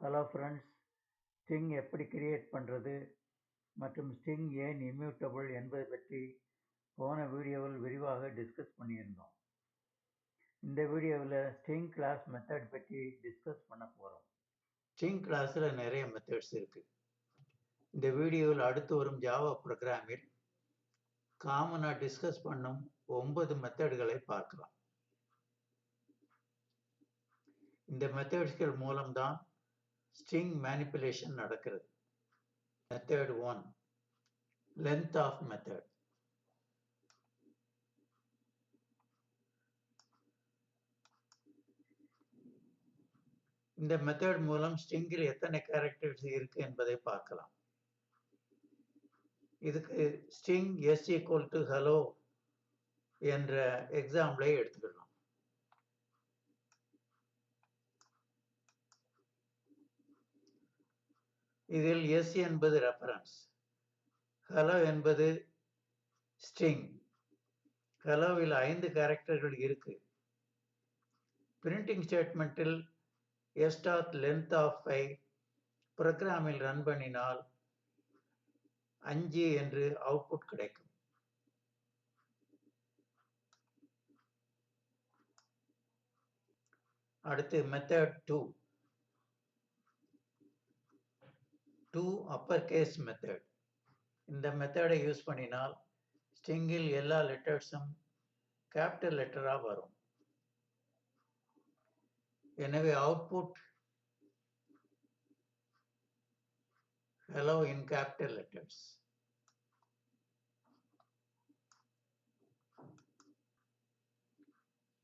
Hello friends, string எப்படி create பண்ணுறது மற்றும் ஸ்ட்ரிங் ஏன் இம்யூட்டபிள் என்பது பற்றி போன வீடியோவில் விரிவாக டிஸ்கஸ் பண்ணியிருந்தோம். இந்த வீடியோவில் ஸ்ட்ரிங் கிளாஸ் மெத்தட் பற்றி டிஸ்கஸ் பண்ண போகிறோம். ஸ்ட்ரிங் கிளாஸில் நிறைய மெத்தட்ஸ் இருக்குது. இந்த வீடியோவில் அடுத்து வரும் ஜாவா ப்ரோக்ராமில் காமனாக டிஸ்கஸ் பண்ணும் 9 மெத்தட்களை பார்க்கலாம். இந்த மெத்தட்ஸ்கள் மூலம்தான் ஸ்ட்ரிங் மேனிப்புலேஷன் நடக்கிறது. Method 1, length of method. இந்த மெத்தட் மூலம் ஸ்ட்ரிங்கில் எத்தனை கேரக்டர்ஸ் இருக்கு என்பதை பார்க்கலாம். இதுக்கு string s equal to hello என்ற எக்ஸாம்பிளை எடுத்துக்கலாம். இதில் s என்பது ரெஃபரன்ஸ், hello என்பது ஸ்ட்ரிங். ஹலோவில் 5 கேரக்டர்கள் இருக்கு. பிரிண்டிங் ஸ்டேட்மெண்ட்டில் s.length of 5 ப்ரோக்ராமில் ரன் பண்ணினால் 5 என்று அவுட்புட் கிடைக்கும். அடுத்து மெத்தட் 2 அப்பர் கேஸ் மெத்தட். இந்த மெத்தடை யூஸ் பண்ணினால் ஸ்ட்ரிங்கில் எல்லா லெட்டர்ஸும் கேபிட்டல் லெட்டராக வரும். எனவே output hello in capital letters.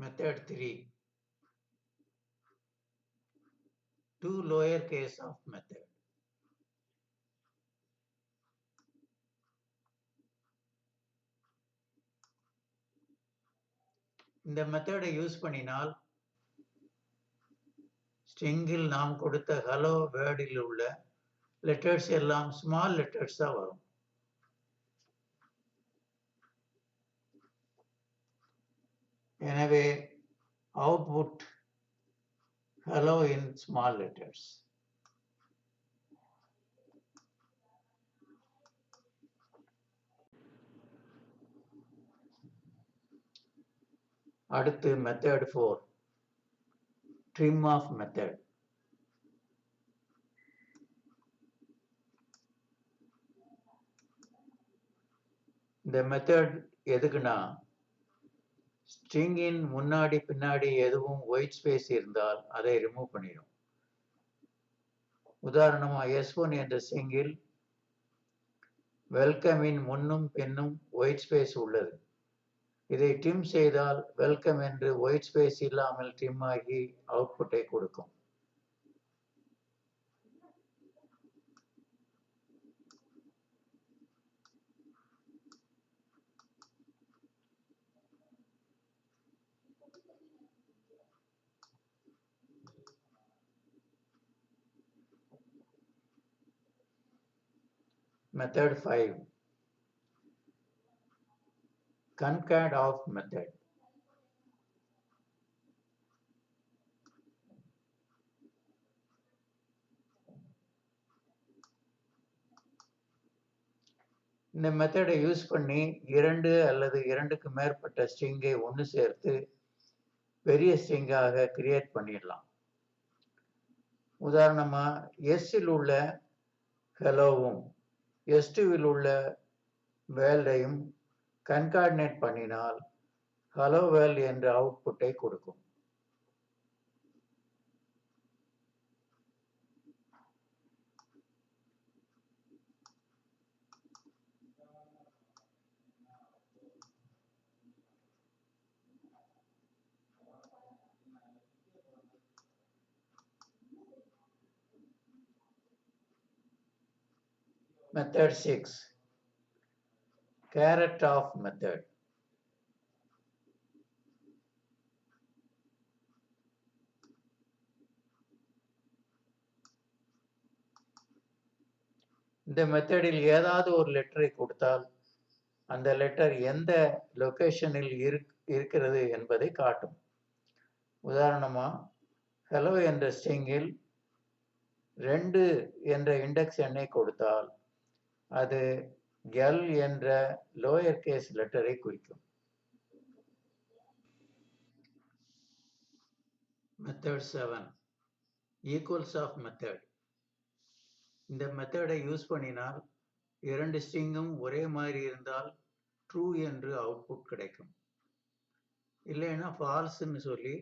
Method 3, 2 lower case of method. இந்த மெத்தடை யூஸ் பண்ணினால் ஸ்ட்ரிங்கில் நாம் கொடுத்த ஹலோ வேர்டில் உள்ள லெட்டர்ஸ் எல்லாம் ஸ்மால் லெட்டர்ஸ் தான் வரும். எனவே output hello in small letters. அடுத்து மெத்தட் 4, trim of method. இந்த மெத்தட் எதுக்குன்னா ஸ்ட்ரிங்கின் முன்னாடி பின்னாடி எதுவும் ஒயிட் ஸ்பேஸ் இருந்தால் அதை ரிமூவ் பண்ணிடும். உதாரணமா S1 என்ற ஸ்ட்ரிங்கில் வெல்கமின் முன்னும் பின்னும் ஒயிட் ஸ்பேஸ் உள்ளது. இதை ட்ரிம் செய்தால் வெல்கம் என்று ஒயிட் ஸ்பேஸ் இல்லாமல் ட்ரிம் ஆகி அவுட்புட்டை கொடுக்கும். Method 5, concat of method. இந்த மெத்தடை யூஸ் பண்ணி 2 அல்லது 2க்கு மேற்பட்ட ஸ்ட்ரிங்கை ஒன்று சேர்த்து பெரிய ஸ்ட்ரிங்காக கிரியேட் பண்ணிடலாம். உதாரணமா S-இல் உள்ள ஹெலோவும் S2-வில் உள்ள வேல்டையும் கன்கார்டினேட் பண்ணினால் ஹலோ வேல் என்ற அவுட்புட்டை கொடுக்கும். Method 6, caret of method. இந்த மெத்தடில் ஏதாவது ஒரு லெட்டரை கொடுத்தால் அந்த லெட்டர் எந்த லொகேஷனில் இருக்கிறது என்பதை காட்டும். உதாரணமா ஹலோ என்ற ஸ்ட்ரிங்கில் 2 என்ற இண்டெக்ஸ் எண்ணை கொடுத்தால் அது L என்ற லோயர் கேஸ் லெட்டரை குறிக்கும். Method 7 equals of method. இந்த மெத்தடை யூஸ் பண்ணினால் 2 ஸ்ட்ரிங்கும் ஒரே மாதிரி இருந்தால் ட்ரூ என்று அவுட்புட் கிடைக்கும், இல்லைன்னா ஃபால்ஸ்ன்னு சொல்லி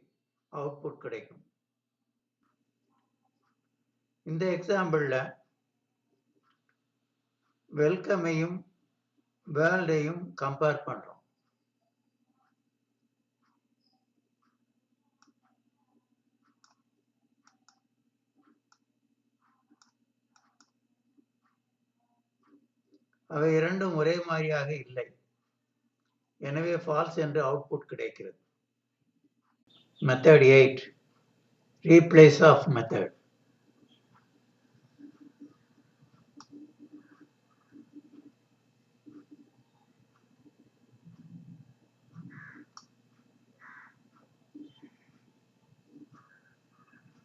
அவுட்புட் கிடைக்கும். இந்த எக்ஸாம்பிள்ல வெல்கமையும் வேர்ல்டையும் கம்பேர் பண்றோம். அவை இரண்டும் ஒரே மாதிரியாக இல்லை, எனவே ஃபால்ஸ் என்று அவுட்புட் கிடைக்கிறது. Method 8 replace of method.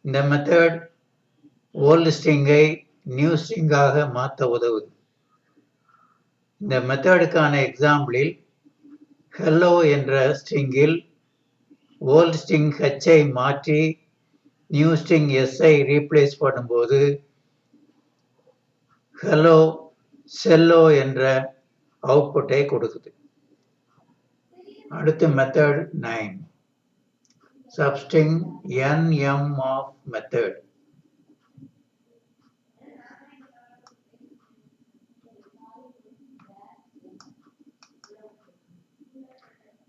இந்த மெத்தட் ஓல்டு ஸ்ட்ரிங்கை நியூ ஸ்ட்ரிங்காக மாற்ற உதவுது. இந்த மெத்தடுக்கான எக்ஸாம்பிளில் ஹெல்லோ என்ற ஸ்ட்ரிங்கில் ஓல்டு ஸ்ட்ரிங் ஹை மாற்றி நியூ ஸ்ட்ரிங் எஸ்ஐ ரீப்ளேஸ் பண்ணும்போது ஹெல்லோ செல்லோ என்ற அவுட்புட்டை கொடுக்குது. அடுத்து method 9 substring nm of method.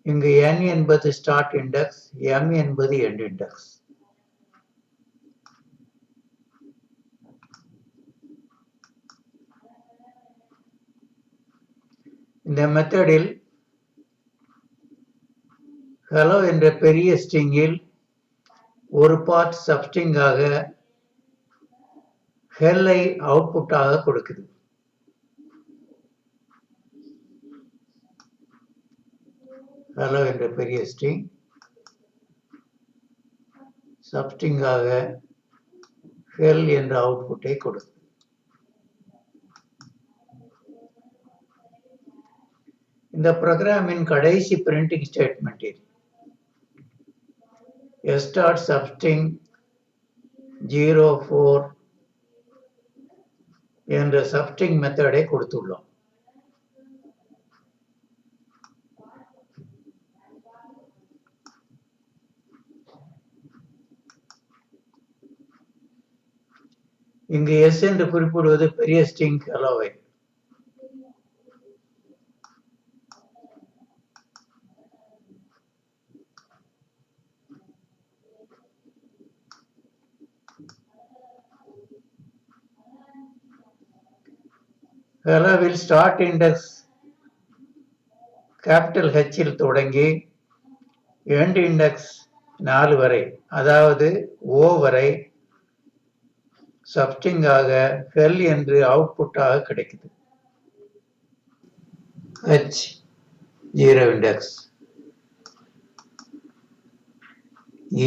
இங்கு n என்பது ஸ்டார்ட் இண்டெக்ஸ், m என்பது எண்ட் இண்டெக்ஸ். இந்த மெத்தடில் ஹலோ என்ற பெரிய ஸ்ட்ரிங்கில் ஒரு பார்ட் சப்ஸ்ட்ரிங்காக ஹெல்லை அவுட்புட்டாக கொடுக்குது. ஹலோ என்ற பெரிய ஸ்ட்ரிங் சப்ஸ்ட்ரிங்காக ஹெல் என்ற அவுட்புட்டை கொடுக்குது. இந்த ப்ரோக்ராமின் கடைசி பிரிண்டிங் ஸ்டேட்மெண்டில் start substring 04 என்ற சப்ஸ்ட்ரிங் மெத்தடை கொடுத்துள்ளோம். இங்கு எஸ் என்று குறிப்பிடுவது பெரிய ஸ்ட்ரிங் ஹலோவை. ஹலோவில் ஸ்டார்ட் இண்டெக்ஸ் கேபிட்டல் ஹெச்சில் தொடங்கி எண்ட் இண்டெக்ஸ் 4 வரை, அதாவது ஓ வரை சப்ஸ்ட்ரிங்காக ஹெல் என்று அவுட்புட்டாக கிடைக்குது. ஹெச் 0 இண்டெக்ஸ்,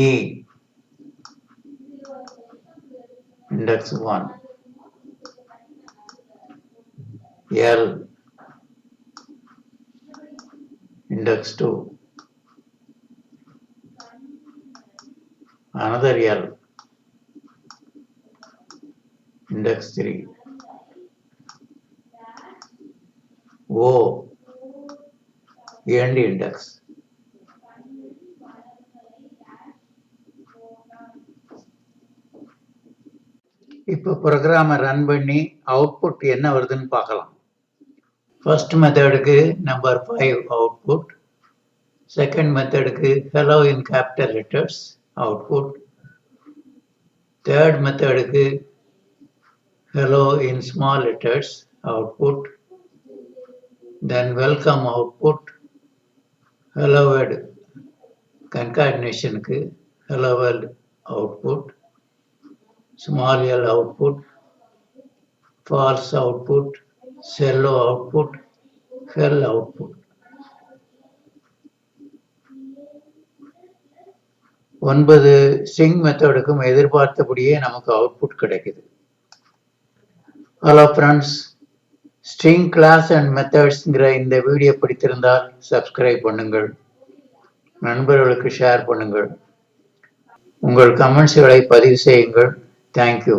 இ index 1, L index 2, another L, index 3, O, end index. இப்போ ப்ரோக்ராமை ரன் பண்ணி அவுட்புட் என்ன வருதுன்னு பார்க்கலாம். ஃபர்ஸ்ட் மெத்தடுக்கு நம்பர் 5 அவுட்புட், செகண்ட் மெத்தடுக்கு hello in capital letters output, third மெத்தடுக்கு hello in small letters output, then welcome output, hello word கன்காடினேஷனுக்கு hello world output, small l output, false output, cello output, hell output. 9 string மெத்தடுக்கும் எதிர்பார்த்தபடியே நமக்கு output கிடைக்குது. Hello friends, string class and மெத்தட்ஸ்ங்கிற இந்த video பிடித்திருந்தால் subscribe பண்ணுங்கள், நண்பர்களுக்கு ஷேர் பண்ணுங்கள், உங்கள் கமெண்ட்ஸ்களை பதிவு செய்யுங்கள். தேங்க்யூ.